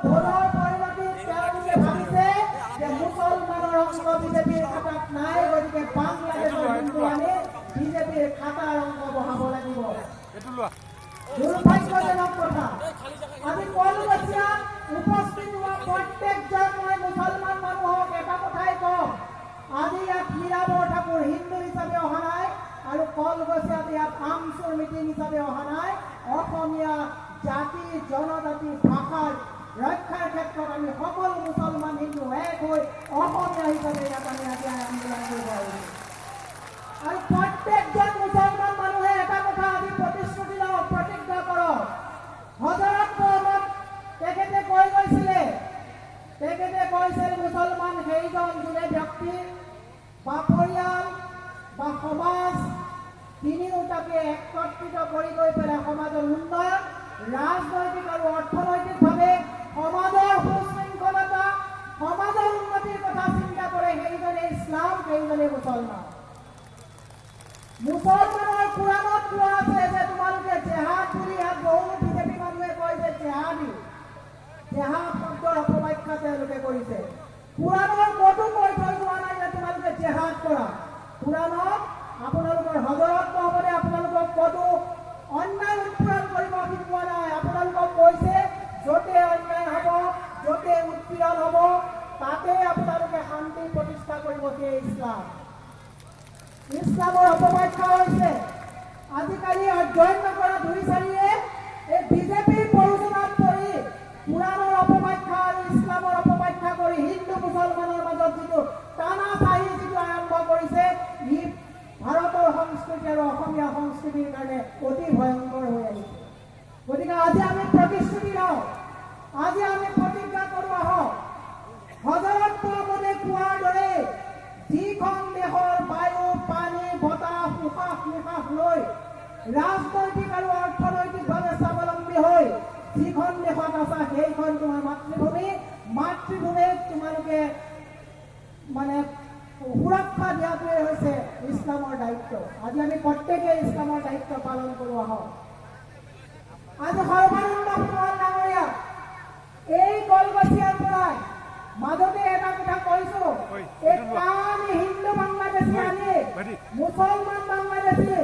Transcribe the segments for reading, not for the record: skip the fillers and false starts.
ভোটৰ পৰিণতিত তেওঁলোকে ভাবিছে যে মুছলমানৰ অংশ বিজেপিৰ খাতাত নাই, গতিকে বাংলাদেশৰ হিন্দু আনি বিজেপিৰ খাতাৰ অংক বঢ়াব লাগিব। দুৰ্ভাগ্যজনক কথা। আজি কলগছিয়াত উপস্থিত হোৱা প্ৰত্যেকজন মই মুছলমান মানুহক এটা কথাই কওঁ, আজি ইয়াত মীৰাবৰ ঠাকুৰ হিন্দু হিচাপে অহা নাই আৰু কলগছিয়াত ইয়াত আমচুৰ মিটিং হিচাপে অহা নাই। অসমীয়া জাতি জনজাতি ভাষাৰ ৰক্ষাৰ ক্ষেত্ৰত আমি সকলো মুছলমান হিন্দু এক হৈ অসমীয়া হিচাপে ইয়াত আমি আজি আন্দোলন কৰিব আহিছোঁ। আৰু প্ৰত্যেকজন মুছলমান মানুহে এটা কথা আজি প্ৰতিশ্ৰুতি লওক, প্ৰতিজ্ঞা কৰক। হযৰত মহম্মদ তেখেতে কৈ গৈছিল মুছলমান সেইজন যোনে ব্যক্তি বা পৰিয়াল বা সমাজ তিনিওটাকে একত্ৰিত কৰি গৈ পেলাই সমাজৰ উন্নয়ন, ৰাজনৈতিক আৰু অৰ্থনৈতিকভাৱে সমাজৰ সুশৃংখলতা, সমাজৰ উন্নতিৰ কথা চিন্তা কৰে, সেইজনে ইছলাম, সেইজনে মুছলমান। মুছলমানৰ কোৰাণত কোৱা আছে যে তোমালোকে জেহাদ বুলি, ইয়াত বহু বিজেপি মানুহে কয় যে জেহাদী, জেহাদ শব্দৰ অপব্যাখ্যা তেওঁলোকে কৰিছে। কোৰাণৰ ক'তো কৈ থৈ যোৱা নাই যে তোমালোকে জেহাদ কৰা। কোৰাণত আপোনালোকৰ হযৰত মহম্মদে আপোনালোকক ক'তো অন্যায় উৎপীড়ন কৰিব শিকোৱা নাই। আপোনালোকক কৈছে য'তে অন্যায় হ'ব, য'তে উৎপীড়ন হ'ব, তাতে আপোনালোকে শান্তি প্ৰতিষ্ঠা কৰিব, সেয়ে ইছলাম। ইছলামৰ অপব্যাখ্যা হৈছে আজিকালি অধ্যয়ন নকৰা দুই চাৰিয়ে এই বিজেপিৰ প্ৰয়োজনত পৰি কোৰাণৰ অপব্যাখ্যা আৰু ইছলামৰ অপব্যাখ্যা কৰি হিন্দু মুছলমানৰ মাজত যিটো টানাচাহি যিটো আৰম্ভ কৰিছে, ই ভাৰতৰ সংস্কৃতি আৰু অসমীয়া সংস্কৃতিৰ কাৰণে অতি ভয়ংকৰ হৈ আহিছে। গতিকে আজি আমি প্ৰতিশ্ৰুতি লওঁ, আজি আমি প্ৰতিজ্ঞা কৰোঁ, আহক হযৰত মহম্মদে কোৱাৰ দৰে যিখন দেশৰ বায়ু পানী বতাহ উশাহ নিশাহ লৈ ৰাজনৈতিক আৰু অৰ্থনৈতিকভাৱে স্বাৱলম্বী হৈ যিখন দেশত আছা, সেইখন তোমাৰ মাতৃভূমি। মাতৃভূমিক তোমালোকে মানে সুৰক্ষা দিয়াটোৱে হৈছে ইছলামৰ দায়িত্ব। আজি আমি প্ৰত্যেকে ইছলামৰ দায়িত্ব পালন কৰোঁ, আহক। আজি সৰ্বানন্দ সোণোৱাল ডাঙৰীয়া এই কলগছিয়াৰ পৰাই মাজতে এটা কথা কৈছো, এই আমি হিন্দু বাংলাদেশী আনি মুছলমান বাংলাদেশী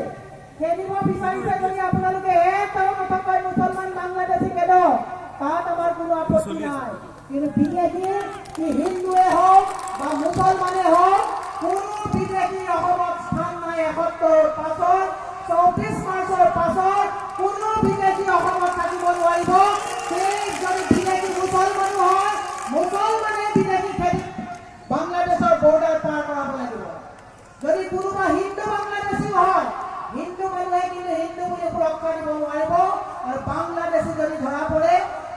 খেলিব বিচাৰিছে যদি আপোনালোকে এটাও কথা কয় মুছলমান বাংলাদেশী খেদ, তাত আমাৰ কোনো আপত্তি নাই। কিন্তু বিদেশী কি হিন্দুৱে হওক বা মুছলমানে হওক, কোনো বিদেশীৰ অসমত স্থান নাই। ৭১ৰ পাছত ৩৪ মাৰ্চৰ পাছত কোনো বিদেশী অসমত থাকিব নোৱাৰিব। সেই যদি বিদেশী মুছলমানো হয়, মুছলমানে বিদেশী খেদি বাংলাদেশৰ বৰ্ডাৰ পাৰ কৰাব লাগিব। যদি কোনোবা হিন্দু বাংলাদেশী হয়, হিন্দু মানুহে কিন্তু হিন্দু বুলি সুৰক্ষা দিব নোৱাৰিব। আৰু বাংলাদেশী যদি ধৰা পৰে,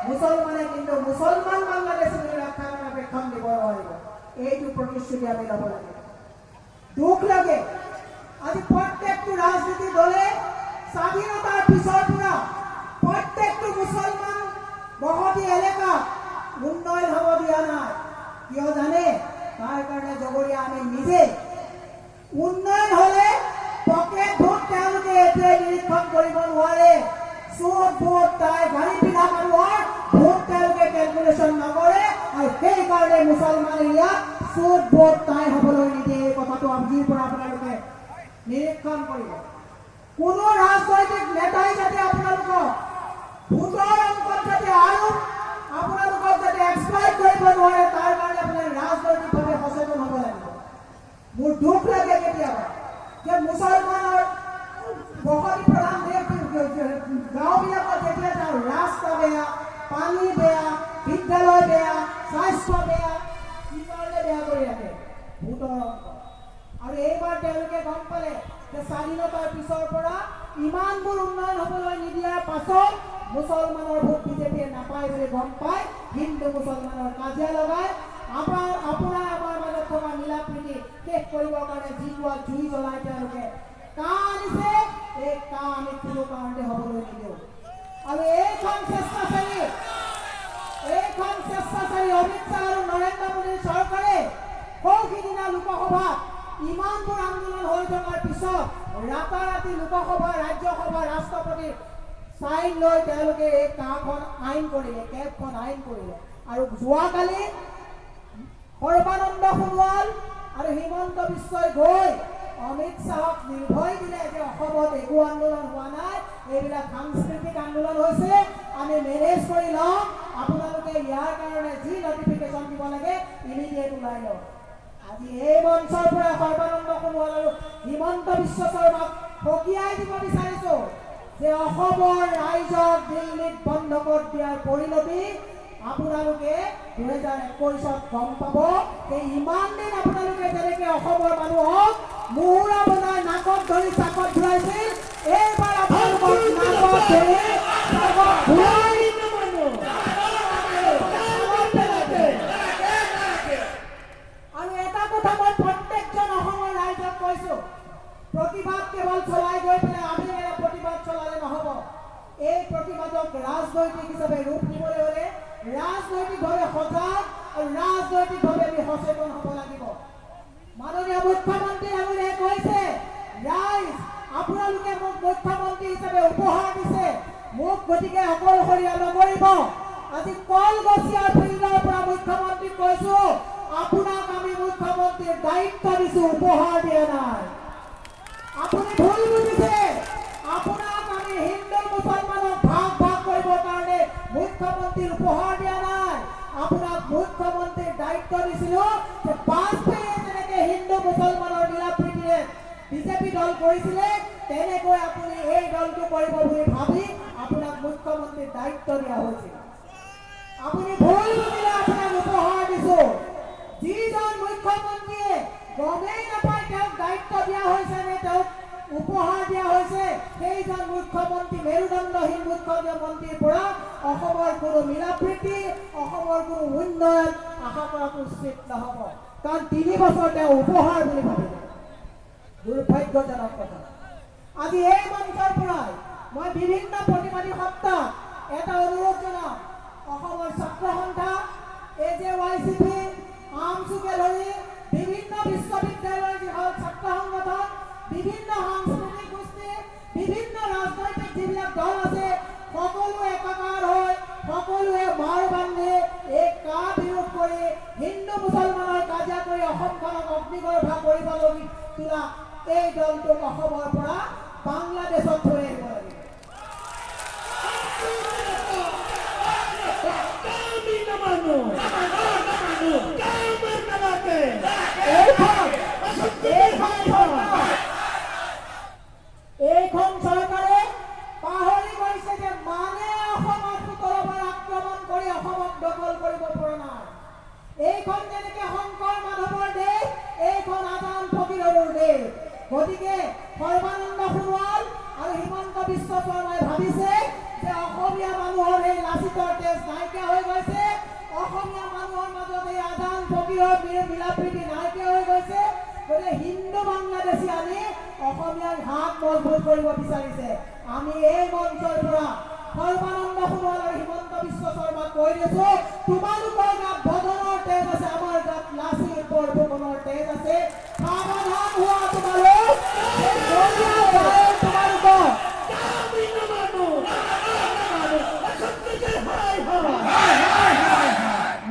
মুছলমানে কিন্তু মুছলমান বাংলাদেশী বুলি ৰক্ষণাবেক্ষণ দিব নোৱাৰিব। এইটো প্ৰতিশ্ৰুতি আমি ল'ব লাগে। দুখ লাগে আজি প্ৰত্যেকটো ৰাজনীতি দলে স্বাধীনতাৰ পিছৰ পৰা প্ৰত্যেকটো মুছলমান বসতি এলেকাত উন্নয়ন হ'ব দিয়া নাই। কিয় জানে? তাৰ কাৰণে জগৰীয়া আমি নিজে। উন্নয়ন হ'লে পকেট ভোট তেওঁলোকে এতিয়া নিৰীক্ষণ কৰিব নোৱাৰে। চুট ভোট তাই গাড়ী পিন্ধা মানুহৰ ভোট তেওঁলোকে কেলকুলেশ্যন নকৰে, আৰু সেইকাৰণে মুছলমান এৰিয়াত চুট ভোট তাই হ'বলৈ নিদিয়ে। এই কথাটো আজিৰ পৰা আপোনালোকে নিৰীক্ষণ কৰিব। কোনো ৰাজনৈতিক নেতাই যাতে আপোনালোকক ভোটৰ অংকত যাতে আৰু আপোনালোকক যাতে এক্সপ্লইট কৰিব নোৱাৰে, তাৰ কাৰণে আপোনালোকে ৰাজনৈতিকভাৱে সচেতন হ'ব লাগিব। মোৰ দুখ লাগে কেতিয়াবা যে মুছলমানৰ বসতি প্ৰধান গাঁওবিলাকত যেতিয়া যাওঁ, ৰাস্তা বেয়া, পানী বেয়া, বিদ্যালয় বেয়া, স্বাস্থ্য বেয়া, কি কাৰণে বেয়া কৰি ৰাখে? ভোটৰ অংক। আৰু এইবাৰ তেওঁলোকে গম পালে যে স্বাধীনতাৰ পিছৰ পৰা ইমানবোৰ উন্নয়ন হ'বলৈ নিদিয়াৰ পাছত মুছলমানৰ ভোট বিজেপিয়ে নাপায় বুলি গম পায়, হিন্দু মুছলমানৰ কাজিয়া লগাই আপোনাৰ আমাৰ মাজত থকা মিলা প্ৰীতি শেষ কৰিবৰ কাৰণে যিটো জুই জ্বলাই তেওঁলোকে কাহ আনিছে, এই কাহ আমি কোনো কাৰণতে হ'বলৈ নিদিওঁ। আৰু এইখন স্বেচ্ছাচাৰী অমিত শ্বাহ আৰু নৰেন্দ্ৰ মোদীৰ চৰকাৰে সৌসিদিনা লোকসভাত ইমানবোৰ আন্দোলন হৈ থকাৰ পিছত ৰাতাৰাতি লোকসভা, ৰাজ্যসভা, ৰাষ্ট্ৰপতিৰ চাইন লৈ তেওঁলোকে এই কামখন আইন কৰিলে, কেবখন আইন কৰিলে। আৰু যোৱাকালি সৰ্বানন্দ সোণোৱাল আৰু হিমন্ত বিশ্বই গৈ অমিত শ্বাহক নিৰ্ভয় দিলে যে অসমত একো আন্দোলন হোৱা নাই, এইবিলাক সাংস্কৃতিক আন্দোলন হৈছে, আমি মেনেজ কৰি লওঁ, আপোনালোকে ইয়াৰ কাৰণে যি নটিফিকেশ্যন দিব লাগে ইমিডিয়েট ওলাই লওক। আজি এই মঞ্চৰ পৰা সৰ্বানন্দ সোণোৱাল আৰু হিমন্ত বিশ্ব শৰ্মাক সকীয়াই দিব বিচাৰিছোঁ যে অসমৰ ৰাইজক দিল্লীত বন্ধ কৰি দিয়াৰ পৰিণতি আপোনালোকে 2021ত গম পাব যে ইমান দিন আপোনালোকে যেনেকে অসমৰ মানুহক মুহুৰা বনাই নাকত ধৰি চাকত ঘূৰাইছিল, এইবাৰ আপোনালোকক নাকত ধৰি ঘূৰাই আৰু এটা কথা মই প্ৰত্যেকজন অসমৰ ৰাইজক কৈছোঁ, প্ৰতিবাদ কেৱল চলাই গৈ পেলাই আমি প্ৰতিবাদ চলালে নহ'ব। এই প্ৰতিবাদক ৰাজনৈতিক হিচাপে ৰূপ দিবলৈ হ'লে ৰাজনৈতিকভাৱে সজাগ আৰু ৰাজনৈতিকভাৱে আমি সচেতন হ'ব লাগিব। মাননীয় মুখ্যমন্ত্ৰী ডাঙৰীয়াই কৈছে, ৰাইজ আপোনালোকে মোক মুখ্যমন্ত্ৰী হিচাপে উপহাৰ দিছে, মোক গতিকে অকলশৰীয়া নকৰিব। আজি কলগছিয়াৰ ফিল্ডৰ পৰা মুখ্যমন্ত্ৰীক কৈছোঁ, আপোনাক আমি মুখ্যমন্ত্ৰীৰ দায়িত্ব দিছোঁ, উপহাৰ দিয়া নাই। আপুনি ভুল বুজিছে, আপোনাক আমি হিন্দু মুছলমানক ভাগ ভাগ কৰিবৰ কাৰণে মুখ্যমন্ত্ৰীৰ উপহাৰ দিয়া নাই। আপোনাক মুখ্যমন্ত্ৰীৰ দায়িত্ব দিছিলোঁ যে বাজপেয়ীয়ে যেনেকে হিন্দু মুছলমানৰ মিলাপ্ৰীতিৰে বিজেপি দল কৰিছিলে, তেনেকৈ আপুনি এই দলটো কৰিব বুলি ভাবি আপোনাক মুখ্যমন্ত্ৰীৰ দায়িত্ব দিয়া হৈছিল। আপুনি ভুল বুজিলে, আপোনাক উপহাৰ দিছোঁ। যিজন মুখ্যমন্ত্ৰীয়ে গমেই নাপায় তেওঁক দায়িত্ব দিয়া হৈছে নে তেওঁক উপহাৰ দিয়া হৈছে, সেইজন মুখ্যমন্ত্ৰী মেৰুদণ্ডহীন মুখ্যমন্ত্ৰীৰ পৰা অসমৰ কোনো মিলাপ্ৰীতি, অসমৰ কোনো উন্নয়ন আশা কৰাটো উচিত নহ'ব। কাৰণ 3 বছৰ তেওঁ উপহাৰ বুলি ভাবিলে, দুৰ্ভাগ্যজনক কথা। আজি এই মঞ্চৰ পৰাই মই বিভিন্ন প্ৰতিবাদী সত্তাক এটা অনুৰোধ জনাওঁ, অসমৰ ছাত্ৰ সন্থা, AJYCP, আমছুকে ধৰি বিভিন্ন বিশ্ববিদ্যালয়ৰ যিসকল ছাত্ৰ সংগঠন, বিভিন্ন সাংস্কৃতিক গোষ্ঠী, বিভিন্ন ৰাজনৈতিক যিবিলাক দল আছে, সকলোৱে একাকাৰ হৈ সকলোৱে মাৰ বান্ধি এই কা বিৰোধ কৰি হিন্দু মুছলমানৰ কাজিয়া কৰি অসমখনক অগ্নিগৰ্ভা কৰিব তোলা এই দলটোক অসমৰ পৰা বাংলাদেশত থৈ আহিব লাগিব। এইখন চৰকাৰে পাহৰি গৈছে যে মানে অসমত 17 বাৰ আক্ৰমণ কৰি অসমক দখল কৰিব পৰা নাই। এইখন যেনেকে শংকৰ মাধৱৰ দেশ, এইখন আজান ফকীৰৰ দেশ। গতিকে সৰ্বানন্দ সোণোৱাল আৰু হিমন্ত বিশ্ব শৰ্মাই ভাবিছে যে অসমীয়া মানুহৰ এই লাচিতৰ তেজ নাইকিয়া হৈ গৈছে, অসমীয়া মানুহৰ মাজত এই আজান ফকীৰৰ মিলাপ্ৰীতি নাইকিয়া হৈ গৈছে, গতিকে হিন্দু বাংলাদেশী আনি অসমীয়াৰ হাত মজবুত কৰিব বিচাৰিছে। আমি এই মঞ্চৰ পৰা সৰ্বানন্দ সোণোৱাল আৰু হিমন্ত বিশ্ব শৰ্মাক কৈ দিছোঁ, তোমালোকৰ গাত বদনৰ তেজ আছে, আমাৰ গাত লাচিত বৰফুকনৰ তেজ আছে। সাৱধান হোৱা তোমালোক,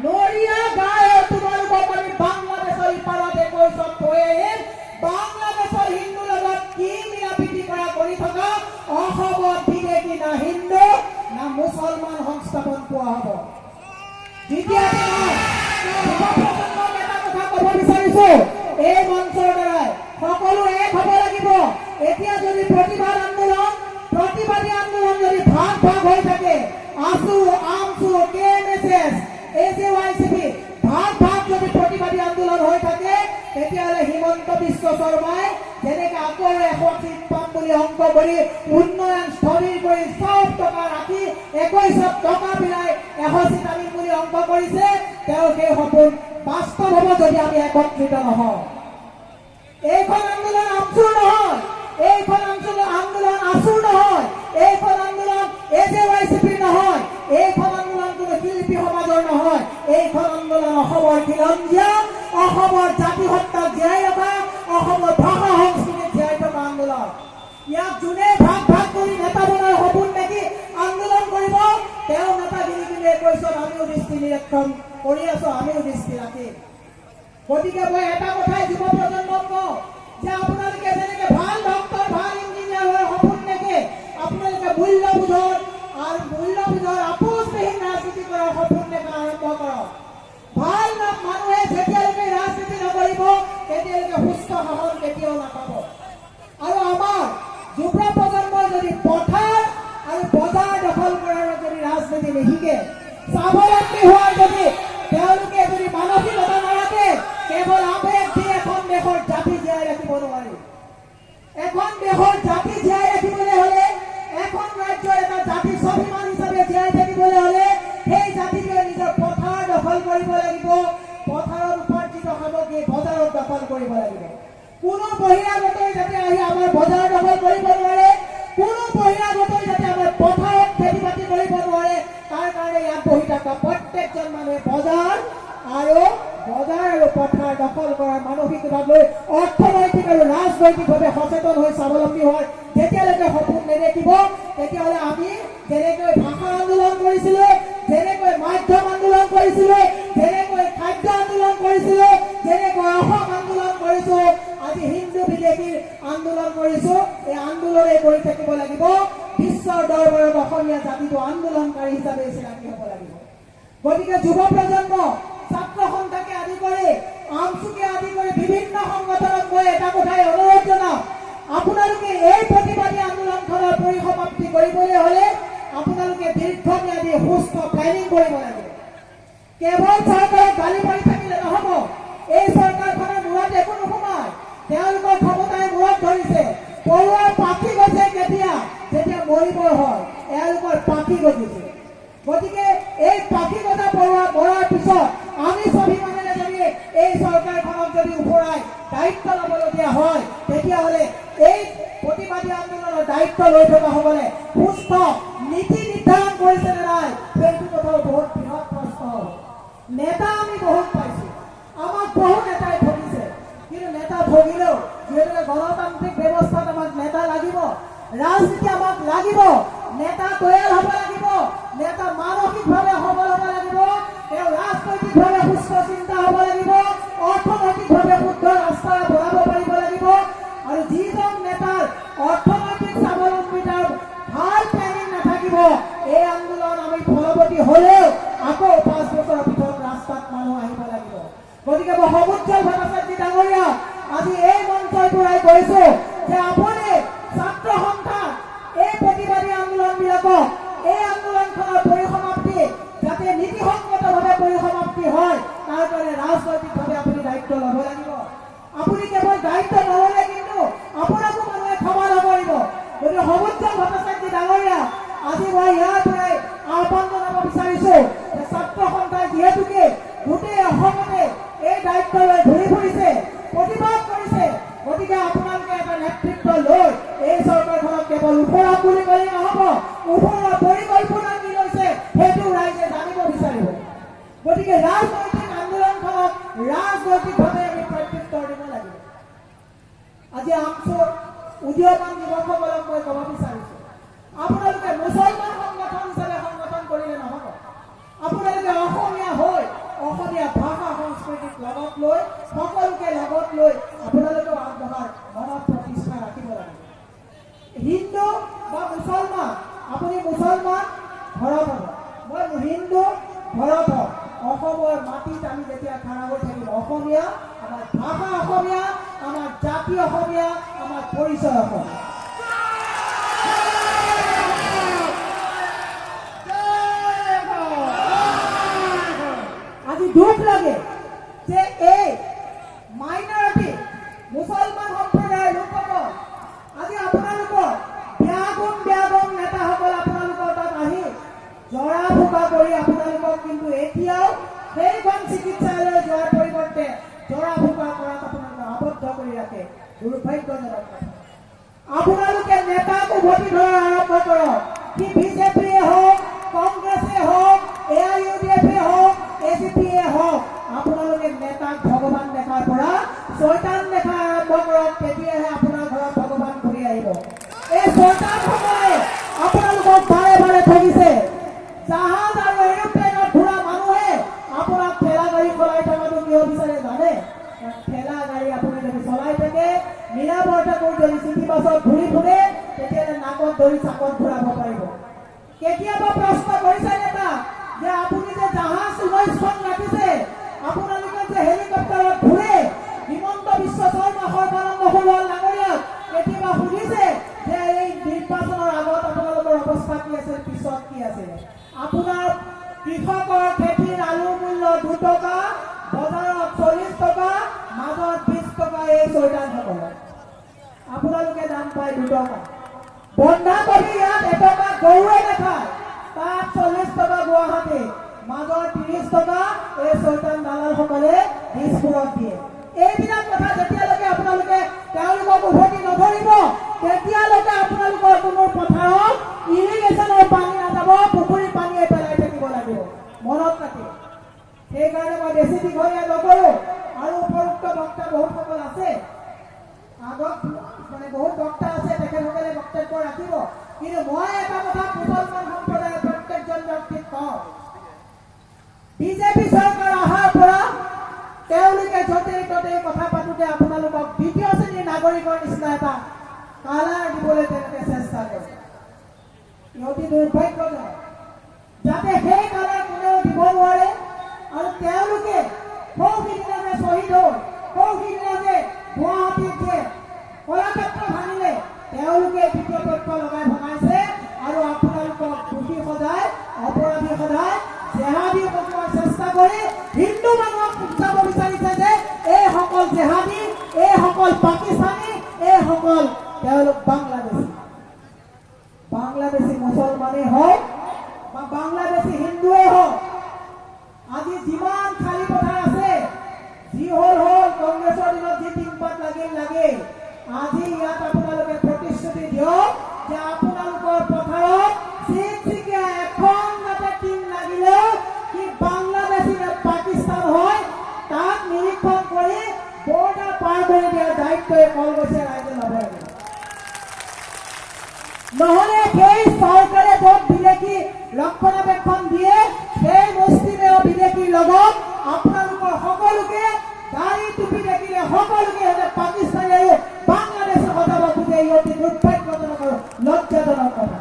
নৰিয়া গায়ে তোমালোকক আমি বাংলাদেশৰ ইপাৰতে কৈছত থৈ আহিম। বাংলাদেশৰ হিন্দুৰ লগত কি মিলাপ্ৰীতি কৰা কৰি থকা, অসমত বিদেশী না হিন্দু না মুছলমান সংস্থাপন পোৱা হ'ব। দ্বিতীয়তে যুৱপ্ৰজন্মক এটা কথা ক'ব বিচাৰিছোঁ, এই মঞ্চৰ দ্বাৰাই সকলো এক হ'ব লাগিব। এতিয়া যদি প্ৰতিবাদী আন্দোলন যদি ভাগ ভাগ হৈ থাকে, ASU, AMSU, KMSS, AJYCP ভাগ ভাগ যদি প্ৰতিবাদী আন্দোলন হৈ থাকে, তেতিয়াহ'লে হিমন্ত বিশ্ব শৰ্মাই যেনেকে আকৌ 100 চিট পাম বুলি অংক কৰি উন্নয়ন স্থবিৰ কৰি চব টকা ৰাখি 21 টকা বিলাই 100 চিট আনিম বুলি অংক কৰিছে, তেওঁ সেই সপোন বাস্তৱ হ'ব যদি আমি একত্ৰিত নহওঁ। এইখন আন্দোলন আমছুৰ নহয়, এইখন আন্দোলন ASUৰ নহয়, এইখন আন্দোলন AJYCP নহয়, এইখন আন্দোলন কোনো শিল্পী সমাজৰ নহয়, এইখন আন্দোলন অসমৰ খিলঞ্জীয়া, অসমৰ জাতি সত্তাক জীয়াই ৰখা, অসমৰ ভাষা সংস্কৃতিক জীয়াই থকা আন্দোলন। ইয়াক যোনে ভাগ ভাগ কৰি নেতা বনাৰ সপোন দেখি তেওঁ নেতাগিৰি বুলি কৈছে, আমিও দৃষ্টি নিৰীক্ষণ কৰি আছো, আমিও দৃষ্টি ৰাখিম। গতিকে মই এটা কথাই যুৱ প্ৰজন্মক কওঁ যে আপোনালোকে যেনেকে ভাল ডক্টৰ, ভাল ইঞ্জিনিয়াৰ হোৱাৰ সপোন দেখে, আপোনালোকে মূল্যবোধৰ আপোচবিহীন ৰাজনীতি কৰাৰ সপোন দেখা আৰম্ভ কৰক। ভাল মানুহে যেতিয়ালৈকে ৰাজনীতি নকৰিব তেতিয়ালৈকে সুস্থ শাসন কেতিয়াও নাপাব। আৰু আমাৰ যুৱ প্ৰজন্মই যদি পথাৰ আৰু বজাৰ দখল কৰাৰ যদি ৰাজনীতি নিশিকে, স্বাৱলম্বী হোৱাৰ যদি তেওঁলোকে যদি মানসিকতা নাৰাখে, কেৱল আৱেগ দি এখন দেশৰ জাতি জীয়াই ৰাখিব নোৱাৰি। এখন দেশৰ জাতি জীয়াই ৰাখিবলৈ হলে, এখন ৰাজ্যৰ এটা জাতি স্বাভিমান হিচাপে জীয়াই থাকিবলৈ হলে সেই জাতিটোৱে নিজৰ পথাৰ দখল কৰিব লাগিব, পথাৰত উপাৰ্জিত সামগ্ৰী বজাৰত দখল কৰিব লাগিব। কোনো বহিৰাগতই যাতে আহি আমাৰ বজাৰ দখল কৰিব নোৱাৰে, কোনো বহিৰাগতই যাতে আমাৰ পথাৰত খেতি বাতি কৰিব নোৱাৰে, তাৰ কাৰণে ইয়াত বহি থকা প্ৰত্যেকজন মানুহে বজাৰ আৰু পথাৰ দখল কৰাৰ মানসিকতা লৈ অৰ্থনৈতিক আৰু ৰাজনৈতিকভাৱে সচেতন হৈ স্বাৱলম্বী হোৱাৰ যেতিয়ালৈকে সপোন নেদেখিব, তেতিয়াহ'লে আমি যেনেকৈ ভাষা আন্দোলন কৰিছিলো, যেনেকৈ মাধ্যম আন্দোলন কৰিছিলো, যেনেকৈ খাদ্য আন্দোলন কৰিছিলো, যেনেকৈ অসম আন্দোলন কৰিছো, আজি হিন্দু বিদেশীৰ আন্দোলন কৰিছো, এই আন্দোলনে কৰি থাকিব লাগিব। বিশ্বৰ দৰবাৰত অসমীয়া জাতিটো আন্দোলনকাৰী হিচাপে চিনাকি হ'ব লাগিব। গতিকে যুৱ প্ৰজন্ম, ছাত্ৰ সন্থাকে আদি কৰি আমচুকীয়া আদি কৰি বিভিন্ন সংগঠনক মই এটা কথাই অনুৰোধ জনাম, আপোনালোকে এই প্ৰতিবাদী আন্দোলনখনৰ পৰিসমাপ্তি কৰিবলৈ হলে আপোনালোকে দীৰ্ঘম্যাদী সুস্থ প্লেনিং কৰিব লাগিব। কেৱল চৰকাৰক গালি পাৰি থাকিলে নহব। এই চৰকাৰখনৰ মূৰত একো নোসোমায়, তেওঁলোকৰ ক্ষমতাই মূৰত ধৰিছে। পৰুৱাৰ পাখি গছে কেতিয়া, যেতিয়া মৰিবৰ হয়, এওঁলোকৰ পাখি গজিছে। গতিকে এই পাখি গজা পৰুৱা মৰাৰ পিছত আমি স্বাভিমানেৰে যদি এই চৰকাৰখনক যদি ওপৰাই দায়িত্ব ল'বলগীয়া হয়, তেতিয়াহ'লে এই প্ৰতিবাদী আন্দোলনৰ দায়িত্ব লৈ থকাসকলে সুস্থ নীতি নিৰ্ধাৰণ কৰিছে নে নাই, সেইটো কথাও বহুত বৃহৎ প্ৰশ্ন হ'ল। নেতা আমি বহুত পাইছো, আমাক বহু নেতাই ঠগিছে, কিন্তু নেতা ঠগিলেও যিহেতুকে গণতান্ত্ৰিক ব্যৱস্থাত আমাক নেতা লাগিব, ৰাজনীতি আমাক লাগিব, নেতা তৈয়াৰ হ'ব লাগিব, নেতা মানসিকভাৱে সবল হ'ব লাগিব, তেওঁ ৰাজনৈতিকভাৱে সুস্থ চিন্তা হ'ব লাগিব, অৰ্থনৈতিকভাৱে শুদ্ধ ৰাস্তা বঢ়াব পাৰিব লাগিব। আৰু যিজন নেতাৰ অৰ্থনৈতিক স্বাৱলম্বিতাৰ ভাল প্লেনিং নাথাকিব, এই আন্দোলন আমি ফলৱতী হলেও আকৌ 5 বছৰৰ পিছত ৰাস্তাত মানুহ আহিব লাগিব। গতিকে মই সমুজ্জ্বল ভট্টাচাৰ্য ডাঙৰীয়া আজি এই মঞ্চৰ পৰাই কৈছো যে আপুনি ছাত্ৰ সন্থা এই প্ৰতিবাদী আন্দোলন বিলাকক, এই আন্দোলনখনৰ পৰিসমাপ্তি যাতে নীতিসংগতভাৱে পৰিসমাপ্তি হয়, তাৰ কাৰণে ৰাজনৈতিকভাৱে আপুনি দায়িত্ব ল'ব লাগিব। আপুনি কেৱল দায়িত্ব নল'লে কিন্তু আপোনাকো মানুহে ক্ষমা নকৰিব। গতিকে সমুজ্জ্বল ভট্টাচাৰ্য ডাঙৰীয়া আজি মই ইয়াৰ পৰাই আহ্বান জনাব বিচাৰিছো যে ছাত্ৰ সন্থাই যিহেতুকে গোটেই অসমতে এই দায়িত্ব লৈ ঘূৰি ফুৰিছে, প্ৰতিবাদ কৰিছে, গতিকে আপোনালোকে এটা নেতৃত্ব লৈ এই চৰকাৰখনক কেৱল ওপৰত বুলি ক'লেই নহ'ব, ওপৰৰ পৰিকল্পনা কি লৈছে সেইটো ৰাইজে জানিব বিচাৰিব। গতিকে ৰাজনৈতিক আন্দোলনখনক ৰাজনৈতিকভাৱে আমি প্ৰত্যুত্তৰ দিব লাগিব। আজি আমচুৰ উদীয়মান যুৱকসকলক মই ক'ব বিচাৰিছো, আপোনালোকে মুছলমান সংগঠন হিচাপে সংগঠন কৰিলে নহ'ব। আপোনালোকে অসমীয়া হৈ অসমীয়া ভাষা সংস্কৃতিক লগত লৈ, সকলোকে লগত লৈ আপোনালোকেও আগবঢ়াৰ মনত প্ৰতিষ্ঠা ৰাখিব লাগিব। হিন্দু বা মুছলমান, আপুনি মুছলমান ঘৰত হ'ব, মই হিন্দু ঘৰত হওক, অসমৰ মাটিত আমি যেতিয়া খাৰা হৈ থাকিম, অসমীয়া, আমাৰ ভাষা অসমীয়া, আমাৰ জাতি অসমীয়া, আমাৰ পৰিচয় অসমীয়া। আজি দুখ লাগে যে এই মাইনৰিটি মুছলমান সম্প্ৰদায়ৰ লোকসকল আজি আপোনালোকৰ বেয়াগুণ নেতাসকল আপোনালোকৰ তাত আহি জৰা ফুকা কৰি আপোনালোকক কিন্তু এতিয়াও সেইখন চিকিৎসালয়লৈ যোৱাৰ পৰিৱৰ্তে জৰা ফুকা কৰাত আপোনালোকক আবদ্ধ কৰি ৰাখে। দুৰ্ভাগ্যজনক কথা। আপোনালোকে নেতাক উভতি ধৰা আৰম্ভ কৰক, সি বিজেপিয়ে হওক, কংগ্ৰেছে হওক, AIUDF হওক, ACPয়ে হওক, আপোনালোকে নেতাক ভগৱান দেখাৰ পৰা শয়তান দেখা আৰম্ভ কৰক, তেতিয়াহে আপোনাৰ ঘৰত ভগৱান ঘূৰি আহিব। এই শয়তানসকলে আপোনালোকক বাৰে বাৰে ঠগিছে, যাৰ ঠেলা গাড়ী আপুনি যদি চলাই থাকে, নিৰাপত্তা কৰি যদি চিটি বাছত ঘূৰি ফুৰে, তেতিয়াহ'লে নাকত ধৰি চাকত ঘূৰাব পাৰিব। কেতিয়াবা প্ৰশ্ন কৰিছে নেতা যে আপুনি যে জাহাজ 19খন ৰাখিছে, আপোনালোকে যে হেলিকপ্টাৰত ঘূৰে, হিমন্ত বিশ্ব শৰ্মা সৰ্বানন্দ সোণোৱাল ডাঙৰীয়াক কেতিয়াবা সুধিছে যে এই নিৰ্বাচনৰ আগত আপোনালোকৰ অৱস্থা কি আছিল, পিছত কি আছিল? আপোনাৰ কৃষকৰ খেতিৰ আলুৰ মূল্য 2 টকা, বজাৰত 40 টকা, মাজত 20 টকা। এই চৈতানসকল আপোনালোকে দাম পায় 2 টকা। বন্ধাকবি ইয়াত 1 টকা গৰুৱে নাখায়, তাত 40 টকা গুৱাহাটী, মাজত 30 টকা। এই চৈতান দালালসকলে দিছপুৰত দিয়ে। এইবিলাক কথা যেতিয়ালৈকে আপোনালোকে তেওঁলোকক উভতি নধৰিব, তেতিয়ালৈকে আপোনালোকৰ কোনো পথাৰত ইৰিগেশ্যনৰ পানী নাযাব, পুখুৰীৰ পানীয়ে পেলাই থাকিব লাগিব, মনত ৰাখিব। সেইকাৰণে মই বেছি দীঘলীয়া নকৰোঁ। আৰু উপযুক্ত বক্তা বহুতসকল আছে, আগত মানে বহুত বক্তা আছে, তেখেতসকলে বক্তব্য ৰাখিব। কিন্তু মই এটা কথা মুছলমান সম্প্ৰদায়ৰ প্ৰত্যেকজন ব্যক্তিক কওঁ, বিজেপি চৰকাৰ অহাৰ পৰা তেওঁলোকে য'তেই ত'তেই কথা পাতোতে আপোনালোকক দ্বিতীয় শ্ৰেণীৰ নাগৰিকৰ নিচিনা এটা কালাৰ দিবলৈ তেওঁলোকে চেষ্টা কৰে। অতি দুৰ্ভাগ্যজনক, যাতে সেই কালাৰ কোনেও দিব নোৱাৰে। আৰু তেওঁলোকে সৌখিদিনা যে শ্বহীদ হ'ল, সৌখিদিনা যে গুৱাহাটীত যে কলাক্ষেত্ৰ ভাঙিলে, তেওঁলোকে দ্বিতীয় পক্ষ লগাই ভঙাইছে আৰু আপোনালোকক দোষী সজাই, অপৰাধী সজাই, জেহাদী সজোৱাৰ চেষ্টা কৰি হিন্দু মানুহক বুজাব বিচাৰিছে যে এইসকল জেহাদী, এইসকল পাকিস্তানী, এইসকল তেওঁলোক বাংলাদেশী মুছলমানেই হওক বা বাংলাদেশী হিন্দুৱেই হওক। আজি যিমান খালী পথাৰ আছে, যি হ'ল কংগ্ৰেছৰ দিনত যি টিংপাত লাগে, আজি ইয়াত আপোনালোকে প্ৰতিশ্ৰুতি দিয়ক যে আপোনালোকৰ পথাৰত চিকচিকীয়া এখন যাতে টিং লাগিলেও কি বাংলাদেশী নে পাকিস্তান হয়, তাক নিৰীক্ষণ কৰি বৰ্ডাৰ পাৰ কৰি দিয়াৰ দায়িত্বই কলগছীয়া ৰাইজে ল'ব লাগিব। নহ'লে সেই চৰকাৰে য'ত বিদেশী ৰক্ষণাবেক্ষণ দিয়ে, সেই মুছলিমেও বিদেশীৰ লগত আপোনালোকৰ সকলোকে দাড়ি টুপি দেখিলে সকলোকে সিহঁতে পাকিস্তানী আৰু বাংলাদেশী সজাব খোজে। অতি দুৰ্ভাগ্যজনক আৰু লজ্জাজনক কথা।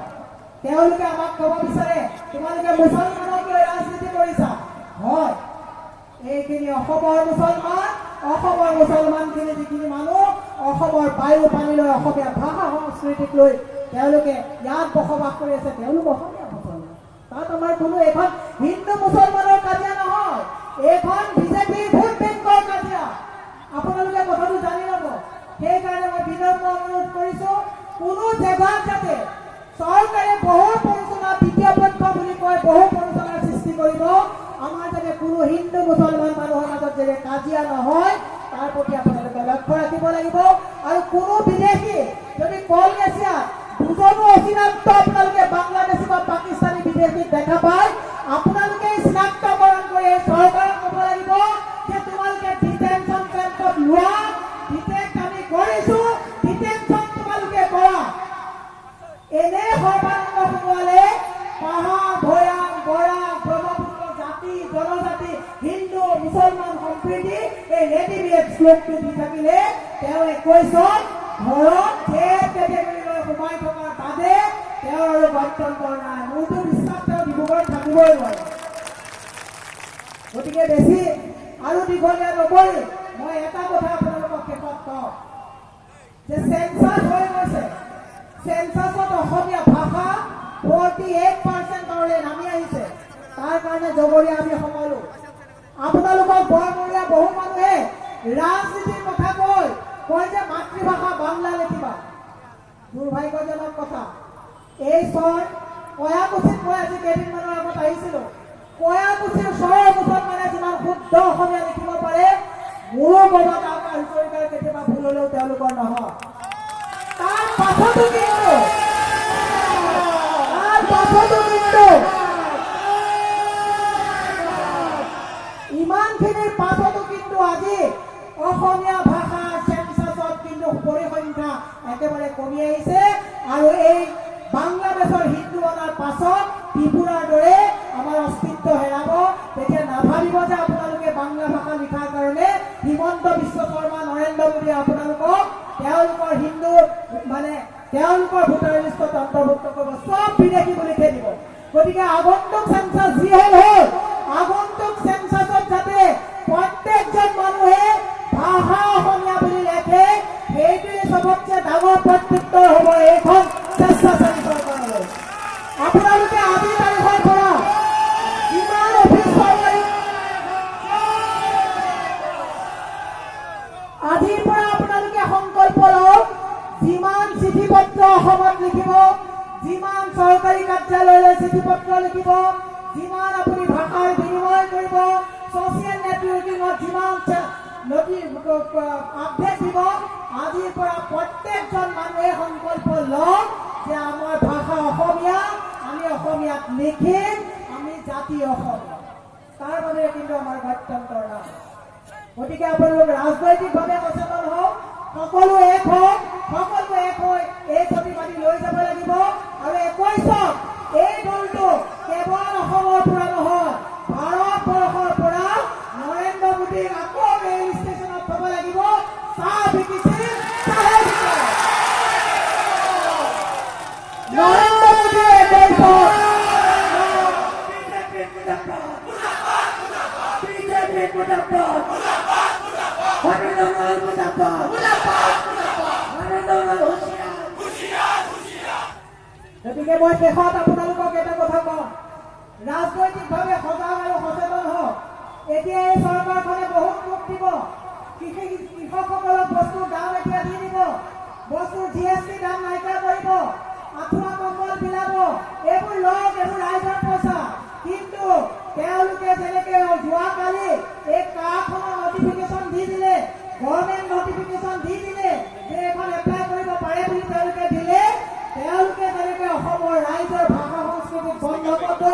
তেওঁলোকে আমাক ক'ব বিচাৰে তোমালোকে মুছলমানক লৈ ৰাজনীতি কৰিছা। হয়, এইখিনি অসমৰ মুছলমানখিনি যিখিনি মানুহ অসমৰ বায়ু পানী লৈ, অসমীয়া ভাষা সংস্কৃতিক লৈ তেওঁলোকে ইয়াত বসবাস কৰি আছে, তেওঁলোক অসমীয়া মুছলমান। তাত আমাৰ কোনো এখন হিন্দু মুছলমানৰ কাজিয়া নহয়, এইখন বিজেপিৰ ভোট বেংকৰ কাজিয়া। আপোনালোকে কথাটো জানি ল'ব। সেইকাৰণে মই বিনম্ৰ অনুৰোধ কৰিছোঁ, কোনো জেগাত যাতে চৰকাৰে বহু পৰিচালনা, তৃতীয় পক্ষ বুলি কয়, বহু পৰিচালনাৰ সৃষ্টি কৰিব, আমাৰ যাতে কোনো হিন্দু মুছলমান মানুহৰ মাজত যাতে কাজিয়া নহয়, তাৰ প্ৰতি আপোনালোকে লক্ষ্য ৰাখিব লাগিব। আৰু কোনো বিদেশী যদি কলগেছিয়া দুজনো অচিনাক্ত আপোনালোকে বাংলাদেশী বা পাকিস্তানী বিদেশীক দেখা পায়, আপোনালোকে চিনাক্তকৰণ কৰি চৰকাৰক ক'ব লাগিব যে তোমালোকে ডিটেনশ্যন কেম্পত লোৱা, ডিটেক্ট আমি কৰিছোঁ, ডিটেনশ্যন তোমালোকে কৰা। এনে সৰ্বানন্দ সোণোৱালে পাহাৰ, ভৈয়াম, বৰাক, ব্ৰহ্মপুত্ৰ, জাতি জনজাতি, হিন্দু মুছলমান সম্প্ৰীতি এই ৰেডিমেড শ্লোকটো দি থাকিলে, তেওঁ 21 ঘৰত কেটেগৰীলৈ সোমাই থকাৰ বাদে তেওঁৰ আৰু গত্যন্তৰ নাই। মোৰতো বিশ্বাস তেওঁ ডিব্ৰুগড়ত থাকিবই নোৱাৰে। গতিকে বেছি আৰু দীঘলীয়া নকৰি মই এটা কথা আপোনালোকক শেষত কওঁ যে চেঞ্চাছ হৈ গৈছে। চেঞ্চাছত অসমীয়া ভাষা 48% নামি আহিছে। তাৰ কাৰণে জগৰীয়া আমি সকলো আপোনালোকক বৰমূৰীয়া বহু মানুহে ৰাজনীতিৰ কথা কয় যে মাতৃভাষা বাংলা লিখিবা। দুৰ্ভাগ্যজনক কথা। এই চৰ কয়াকুছিত মই আজি কেইদিনমানৰ আগত আহিছিলোঁ। কয়াকুছিৰ চৰৰ মুছলমানে যিমান শুদ্ধ অসমীয়া লিখিব পাৰে, মোৰো বাবা কাকা হুঁচৰিকাৰ কেতিয়াবা ভুল হ'লেও তেওঁলোকৰ নহয়। তাৰ পাছতো কিন্তু ইমানখিনিৰ পাছতো কিন্তু আজি অসমীয়া ভাষাৰ চেঞ্চাছত কিন্তু পৰিসংখ্যা একেবাৰে কমি আহিছে। আৰু এই বাংলাদেশৰ হিন্দু অনাৰ পাছত ত্ৰিপুৰাৰ দৰে আমাৰ অস্তিত্ব হেৰাব। তেতিয়া নাভাবিব যে আপোনালোকে বাংলা ভাষা লিখাৰ কাৰণে হিমন্ত বিশ্ব শৰ্মা, নৰেন্দ্ৰ মোদীয়ে আপোনালোকক তেওঁলোকৰ হিন্দু তেওঁলোকৰ ভোটাৰ লিষ্টত অন্তৰ্ভুক্ত কৰিব, চব বিদেশী বুলি খেদিব। গতিকে আগন্তুক চেঞ্চাছ যি হ'ল আগন্তুক চেঞ্চাছত যাতে প্ৰত্যেকজন মানুহে ভাষা অসমীয়া বুলি লেখে, সেইটোৱে চবতছে ডাঙৰ প্ৰত্যুত্তৰ হ'ব এইখন স্বেচ্ছাচাৰী চৰকাৰলৈ। আপোনালোকে আজি তাৰিখৰ পৰা যিমান অফিচ চৰকাৰী আজিৰ পৰা আপোনালোকে সংকল্প লওক, যিমান চিঠি পত্ৰ অসমত লিখিব, যিমান চৰকাৰী কাৰ্যালয়লৈ চিঠি পত্ৰ লিখিব, যিমান আপুনি ভাষাৰ বিনিময় কৰিব, ছচিয়েল নেটৱৰ্কিঙত যিমান আপডেট দিব, আজিৰ পৰা প্ৰত্যেকজন মানুহে সংকল্প লওক যে আমাৰ ভাষা অসমীয়া, আমি অসমীয়াত লিখিম, আমি জাতি অসমীয়া। তাৰ বাবে কিন্তু আমাৰ গত্যন্তৰ নাই। গতিকে আপোনালোক ৰাজনৈতিকভাৱে সচেতন হওক, সকলো এক হওক, সকলো এক হৈ এই প্ৰতিবাদী লৈ যাব লাগিব। আৰু 21ত এই দলটো কেৱল অসমৰ পৰা নহয়, ভাৰতবৰ্ষৰ পৰা নৰেন্দ্ৰ মোদীক আকৌ ৰেল ষ্টেচনত থব লাগিব। চাহ বিকিছিল, চাহে বিকে। নৰেন্দ্ৰ মোদীয়ে 21ত গতিকে মই শেষত আপোনালোকক এটা কথা কওঁ, ৰাজনৈতিকভাৱে সজাগ আৰু সচেতন হওক। এতিয়া এই চৰকাৰখনে বহুত লোক দিব, কৃষকসকলক বস্তুৰ দাম এতিয়া দি দিব, বস্তুৰ GST দাম নাইকিয়া কৰিব, আঁঠুৱা কম্বল বিলাব, এইবোৰ লওক, এইবোৰ ৰাইজৰ পইচা। কিন্তু তেওঁলোকে যেনেকে যোৱাকালি এই কাৰ্ডখনৰ নটিফিকেশ্যন দি দিলে, গভৰ্ণমেণ্ট নটিফিকেশ্যন দি দিলে যে এখন এপ্লাই কৰিব পাৰে বুলি তেওঁলোকে দিলে, তেওঁলোকে যেনেকে অসমৰ ৰাইজৰ ভাষা সংস্কৃতিক বন্ধ কৰি